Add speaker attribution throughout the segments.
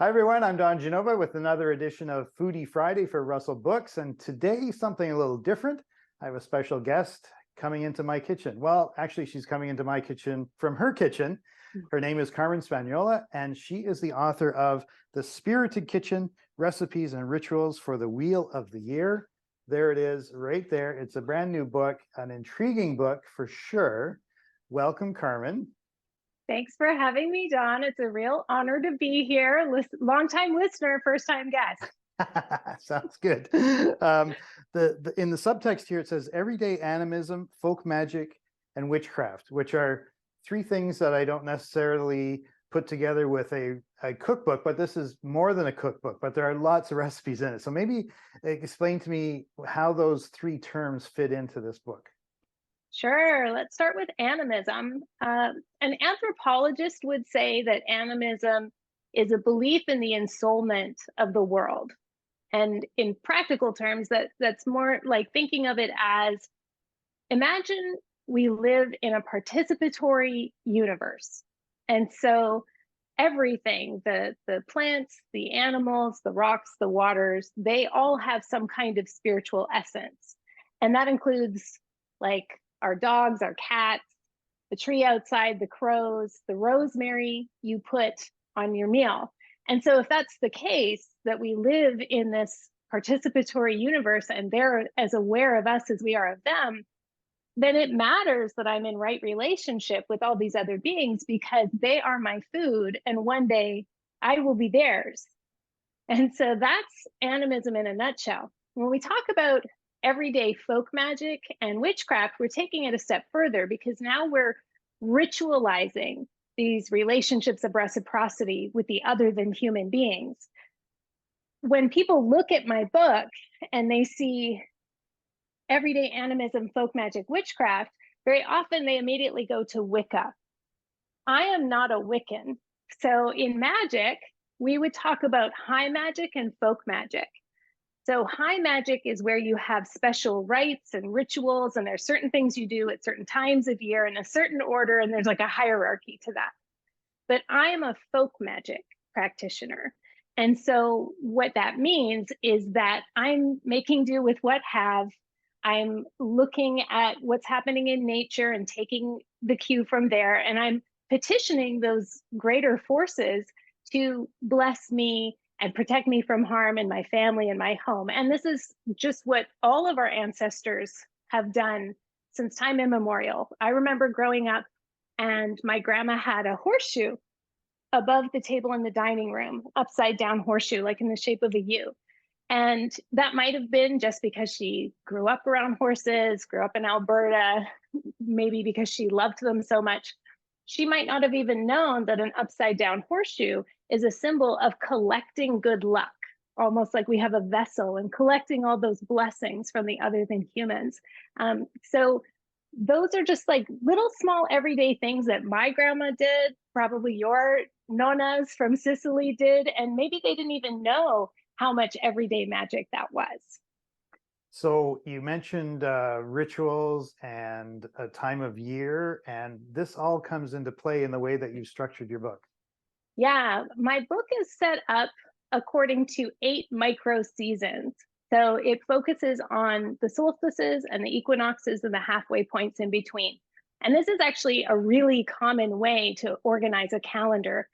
Speaker 1: Hi, everyone. I'm Don Genova with another edition of Foodie Friday for Russell Books. And today, something a little different. I have a special guest coming into my kitchen. Well, actually, she's coming into my kitchen from her kitchen. Her name is Carmen Spagnola, and she is the author of The Spirited Kitchen, Recipes and Rituals for the Wheel of the Year. There it is, right there. It's a brand new book, an intriguing book for sure. Welcome, Carmen.
Speaker 2: Thanks for having me, Don. It's a real honor to be here. Long-time listener, first-time guest.
Speaker 1: Sounds good. In the subtext here, it says everyday animism, folk magic, and witchcraft, which are three things that I don't necessarily put together with a cookbook, but this is more than a cookbook, but there are lots of recipes in it. So maybe explain to me how those three terms fit into this book.
Speaker 2: Sure. Let's start with animism. An anthropologist would say that animism is a belief in the ensoulment of the world. And in practical terms, that's more like thinking of it as, imagine we live in a participatory universe. And so everything, the plants, the animals, the rocks, the waters, they all have some kind of spiritual essence. And that includes like our dogs, our cats, the tree outside, the crows, the rosemary you put on your meal. And so if that's the case, that we live in this participatory universe and they're as aware of us as we are of them, then it matters that I'm in right relationship with all these other beings because they are my food and one day I will be theirs. And so that's animism in a nutshell. When we talk about everyday folk magic and witchcraft, we're taking it a step further because now we're ritualizing these relationships of reciprocity with the other than human beings. When people look at my book and they see everyday animism, folk magic, witchcraft, very often they immediately go to Wicca. I am not a Wiccan. So in magic, we would talk about high magic and folk magic. So high magic is where you have special rites and rituals, and there's certain things you do at certain times of year in a certain order, and there's like a hierarchy to that. But I am a folk magic practitioner. And so what that means is that I'm making do with what have. I'm looking at what's happening in nature and taking the cue from there. And I'm petitioning those greater forces to bless me and protect me from harm in my family and my home. And this is just what all of our ancestors have done since time immemorial. I remember growing up and my grandma had a horseshoe above the table in the dining room, upside down horseshoe, like in the shape of a U. And that might have been just because she grew up around horses, grew up in Alberta, maybe because she loved them so much. She might not have even known that an upside down horseshoe is a symbol of collecting good luck, almost like we have a vessel and collecting all those blessings from the other than humans. So those are just like little small everyday things that my grandma did, probably your nonas from Sicily did, and maybe they didn't even know how much everyday magic that was.
Speaker 1: So you mentioned rituals and a time of year, and this all comes into play in the way that you structured your book.
Speaker 2: Yeah, my book is set up according to 8 micro seasons. So it focuses on the solstices and the equinoxes and the halfway points in between. And this is actually a really common way to organize a calendar.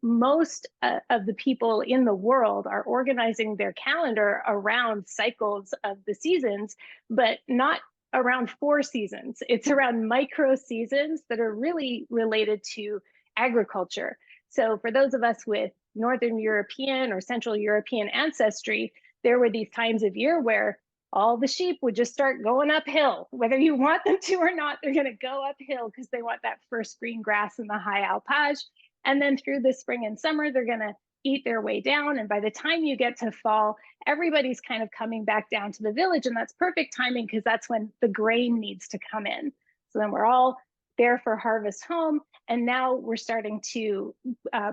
Speaker 2: Most of the people in the world are organizing their calendar around cycles of the seasons, but not around 4 seasons. It's around micro seasons that are really related to agriculture. So for those of us with Northern European or Central European ancestry, there were these times of year where all the sheep would just start going uphill. Whether you want them to or not, they're going to go uphill because they want that first green grass and the high alpage. And then through the spring and summer, they're going to eat their way down. And by the time you get to fall, everybody's kind of coming back down to the village. And that's perfect timing because that's when the grain needs to come in. So then we're all there for harvest home. And now we're starting to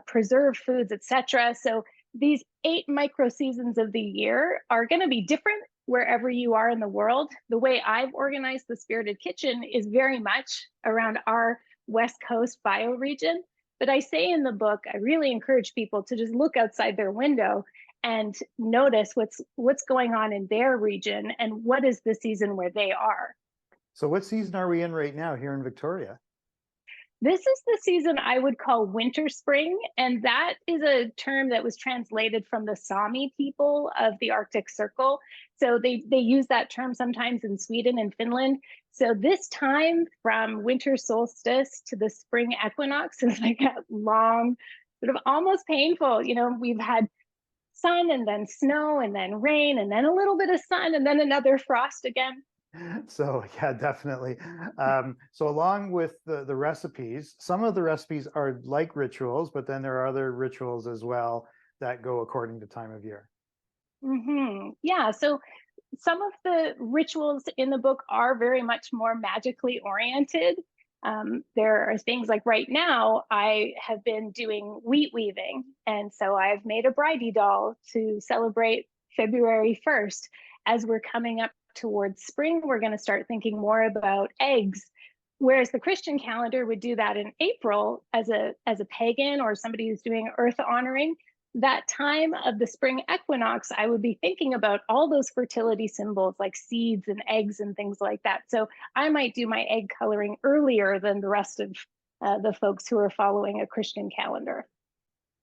Speaker 2: preserve foods, etc. So these 8 micro seasons of the year are going to be different wherever you are in the world. The way I've organized the Spirited Kitchen is very much around our West Coast bioregion. But I say in the book, I really encourage people to just look outside their window and notice what's going on in their region and what is the season where they are.
Speaker 1: So what season are we in right now here in Victoria?
Speaker 2: This is the season I would call winter spring, and that is a term that was translated from the Sami people of the Arctic Circle. So they use that term sometimes in Sweden and Finland. So this time from winter solstice to the spring equinox is like a long, sort of almost painful. We've had sun and then snow and then rain and then a little bit of sun and then another frost again.
Speaker 1: So yeah, definitely. So along with the recipes, some of the recipes are like rituals, but then there are other rituals as well that go according to time of year.
Speaker 2: Yeah. So some of the rituals in the book are very much more magically oriented. There are things like right now, I have been doing wheat weaving. And so I've made a bridie doll to celebrate February 1st. As we're coming up towards spring, we're going to start thinking more about eggs. Whereas the Christian calendar would do that in April as a pagan or somebody who's doing earth honoring. That time of the spring equinox, I would be thinking about all those fertility symbols like seeds and eggs and things like that. So I might do my egg coloring earlier than the rest of the folks who are following a Christian calendar.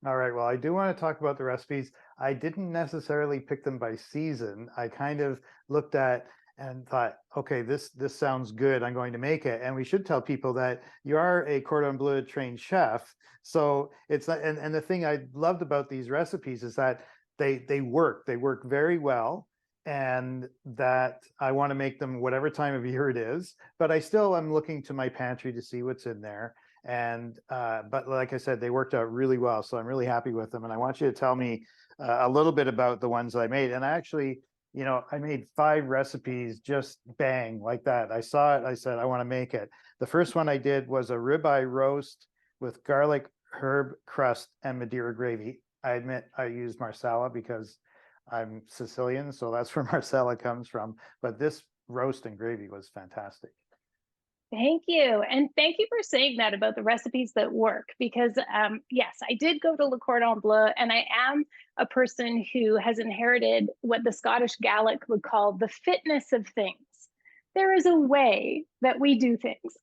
Speaker 1: All right. Well, I do want to talk about the recipes. I didn't necessarily pick them by season. I kind of looked at and thought, okay, this sounds good. I'm going to make it. And we should tell people that you are a cordon bleu trained chef. So it's not, and the thing I loved about these recipes is that they work. They work very well. And that I want to make them whatever time of year it is, but I still am looking to my pantry to see what's in there. And but like I said, they worked out really well, so I'm really happy with them. And I want you to tell me a little bit about the ones I made. And I actually, I made 5 recipes just bang like that. I saw it, I said I want to make it. The first one I did was a ribeye roast with garlic, herb crust, and Madeira gravy. I admit I used marsala because I'm Sicilian, so that's where marsala comes from. But this roast and gravy was fantastic.
Speaker 2: Thank you. And thank you for saying that about the recipes that work, because yes, I did go to Le Cordon Bleu, and I am a person who has inherited what the Scottish Gaelic would call the fitness of things. There is a way that we do things.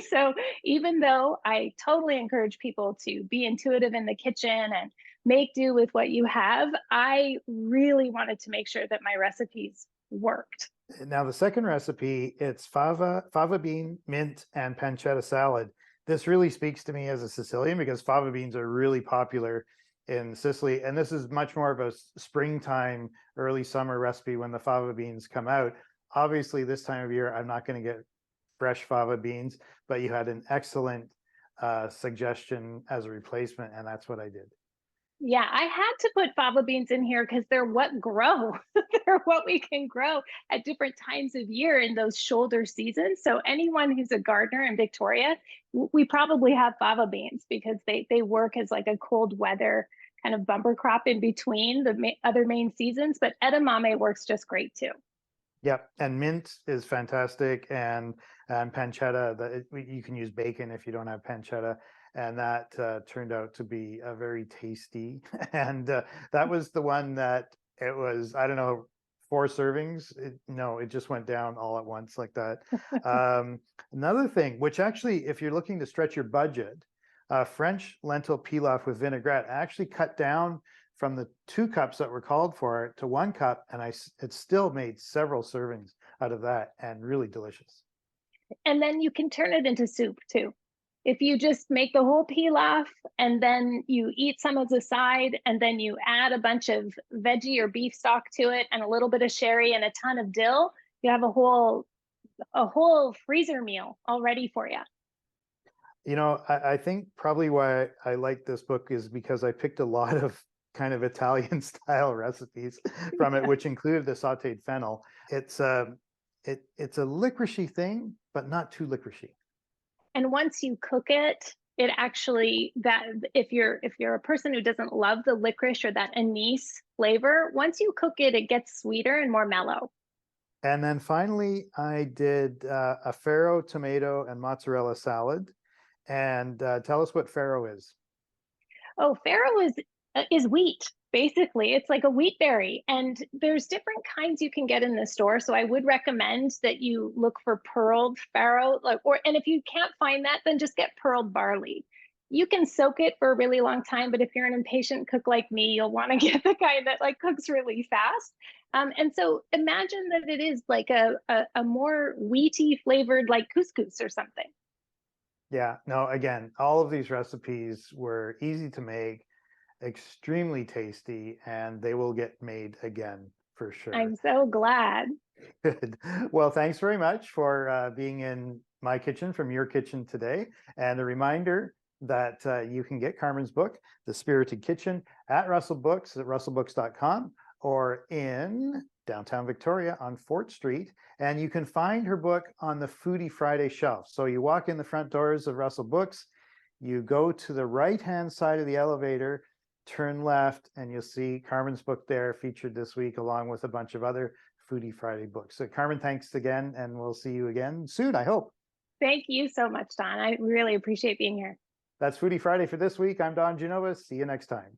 Speaker 2: So even though I totally encourage people to be intuitive in the kitchen and make do with what you have, I really wanted to make sure that my recipes worked.
Speaker 1: Now the second recipe, it's fava bean, mint, and pancetta salad. This really speaks to me as a Sicilian because fava beans are really popular in Sicily. And this is much more of a springtime, early summer recipe when the fava beans come out. Obviously, this time of year, I'm not going to get fresh fava beans, but you had an excellent suggestion as a replacement, and that's what I did.
Speaker 2: Yeah, I had to put fava beans in here because they're what grow. They're what we can grow at different times of year in those shoulder seasons. So anyone who's a gardener in Victoria, we probably have fava beans because they work as like a cold weather kind of bumper crop in between the other main seasons. But edamame works just great too.
Speaker 1: Yep, and mint is fantastic, and pancetta. You can use bacon if you don't have pancetta, and that turned out to be very tasty. And that was the one that it was. I don't know, 4 servings. No, it just went down all at once like that. Another thing, which actually, if you're looking to stretch your budget, French lentil pilaf with vinaigrette actually cut down from the 2 cups that were called for to 1 cup, and it still made several servings out of that, and really delicious.
Speaker 2: And then you can turn it into soup too. If you just make the whole pilaf and then you eat some as a side, and then you add a bunch of veggie or beef stock to it and a little bit of sherry and a ton of dill, you have a whole freezer meal all ready for you.
Speaker 1: I think probably why I like this book is because I picked a lot of kind of Italian style recipes from it, which included the sautéed fennel. It's a licoricey thing, but not too licoricey.
Speaker 2: And once you cook it, it actually, that if you're a person who doesn't love the licorice or that anise flavor, once you cook it, it gets sweeter and more mellow.
Speaker 1: And then finally, I did a farro tomato and mozzarella salad. And tell us what farro is.
Speaker 2: Oh, farro is wheat. Basically, it's like a wheat berry, and there's different kinds you can get in the store. So I would recommend that you look for pearled farro, like, or and if you can't find that, then just get pearled barley. You can soak it for a really long time, but if you're an impatient cook like me, you'll want to get the kind that like cooks really fast. And so imagine that it is like a more wheaty flavored like couscous or something.
Speaker 1: Yeah, no, again, all of these recipes were easy to make, extremely tasty, and they will get made again for sure.
Speaker 2: I'm so glad.
Speaker 1: Good. Well, thanks very much for being in my kitchen from your kitchen today. And a reminder that you can get Carmen's book, The Spirited Kitchen, at Russell Books at russellbooks.com or in downtown Victoria on Fort Street. And you can find her book on the Foodie Friday shelf. So you walk in the front doors of Russell Books, you go to the right-hand side of the elevator, turn left, and you'll see Carmen's book there featured this week, along with a bunch of other Foodie Friday books. So Carmen, thanks again, and we'll see you again soon, I hope.
Speaker 2: Thank you so much, Don. I really appreciate being here.
Speaker 1: That's Foodie Friday for this week. I'm Don Genova. See you next time.